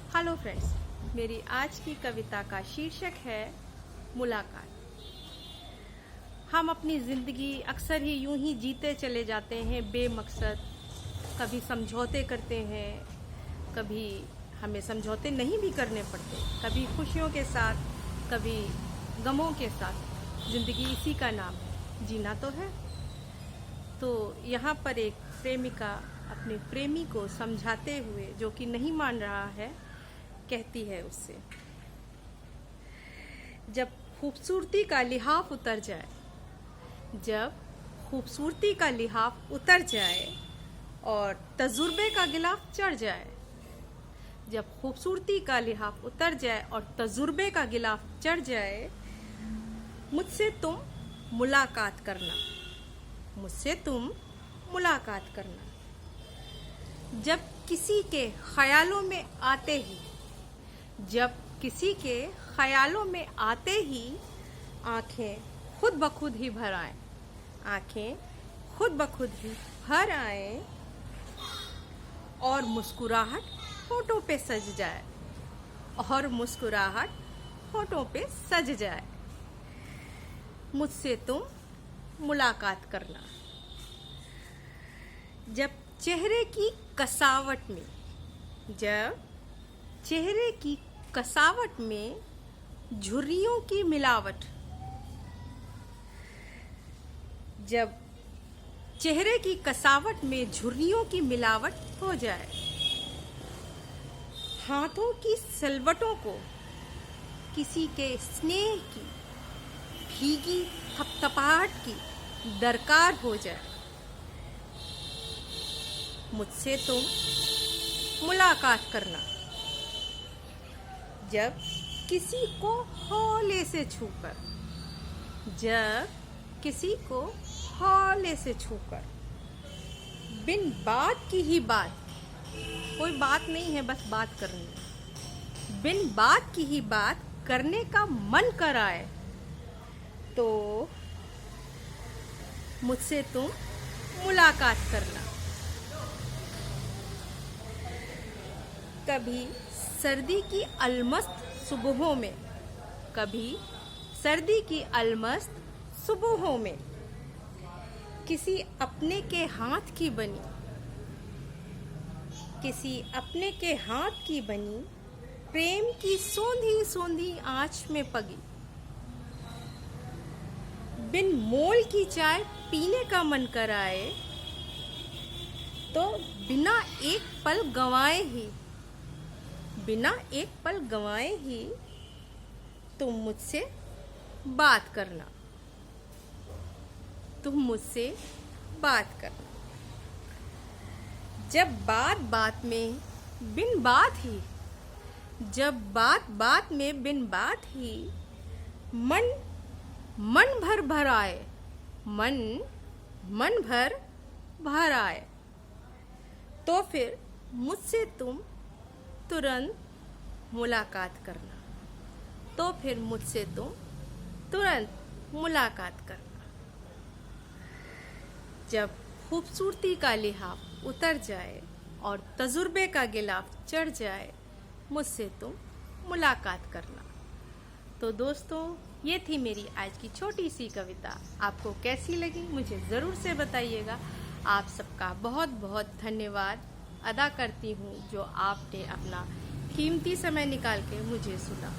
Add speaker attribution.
Speaker 1: Hello friends, मेरी आज की कविता का शीर्षक है मुलाकात। हम अपनी ज़िंदगी अक्सर ही यूं ही जीते चले जाते हैं बेमकसद। कभी समझौते करते हैं, कभी हमें समझौते नहीं भी करने पड़ते, कभी खुशियों के साथ, कभी गमों के साथ। ज़िंदगी इसी का नाम है, जीना तो है। तो यहाँ पर एक प्रेमिका अपने प्रेमी को समझाते हुए, जो कि नहीं मान रहा है, कहती है उससे, जब खूबसूरती का लिहाफ उतर जाए, जब खूबसूरती का लिहाफ उतर जाए और तजुर्बे का गिलाफ चढ़ जाए, जब खूबसूरती का लिहाफ उतर जाए और तजुर्बे का गिलाफ चढ़ जाए, मुझसे तुम मुलाकात करना, मुझसे तुम मुलाकात करना। जब किसी के ख्यालों में आते ही, जब किसी के ख्यालों में आते ही आंखें खुद ब खुद ही भर आएं, आंखें खुद ब खुद ही भर आएं और मुस्कुराहट होठों पे सज जाए, और मुस्कुराहट होठों पे सज जाए। मुझसे तुम मुलाकात करना। जब चेहरे की कसावट में, जब चेहरे की कसावट में झुर्रियों की मिलावट, जब चेहरे की कसावट में झुर्रियों की मिलावट हो जाए, हाथों की सलवटों को किसी के स्नेह की भीगी थपथपाहट की दरकार हो जाए, मुझसे तुम मुलाकात करना। जब किसी को हौले से छूकर, जब किसी को हौले से छूकर, बिन बात की ही बात, कोई बात नहीं है, बस बात करनी, बिन बात की ही बात करने का मन कराए, तो मुझसे तुम मुलाकात करना। कभी सर्दी की अलमस्त सुबहों में, कभी सर्दी की अलमस्त सुबहों में, किसी अपने के हाथ की बनी, किसी अपने के हाथ की बनी प्रेम की सोंधी सोंधी आंच में पगी, बिन मोल की चाय पीने का मन कराए, तो बिना एक पल गंवाए ही, बिना एक पल गंवाए ही तुम मुझसे बात करना, तुम मुझसे बात करना। जब बात बात में बिन बात ही, जब बात बात में बिन बात ही मन मन भर भर आए, मन भर भर आए, तो फिर मुझसे तुम तुरंत मुलाकात करना, तो फिर मुझसे तुम तुरंत मुलाकात करना। जब खूबसूरती का लिहाफ उतर जाए और तजुर्बे का गिलाफ चढ़ जाए, मुझसे तुम मुलाकात करना। तो दोस्तों, ये थी मेरी आज की छोटी सी कविता। आपको कैसी लगी मुझे ज़रूर से बताइएगा। आप सबका बहुत बहुत धन्यवाद अदा करती हूँ, जो आपने अपना कीमती समय निकाल के मुझे सुना।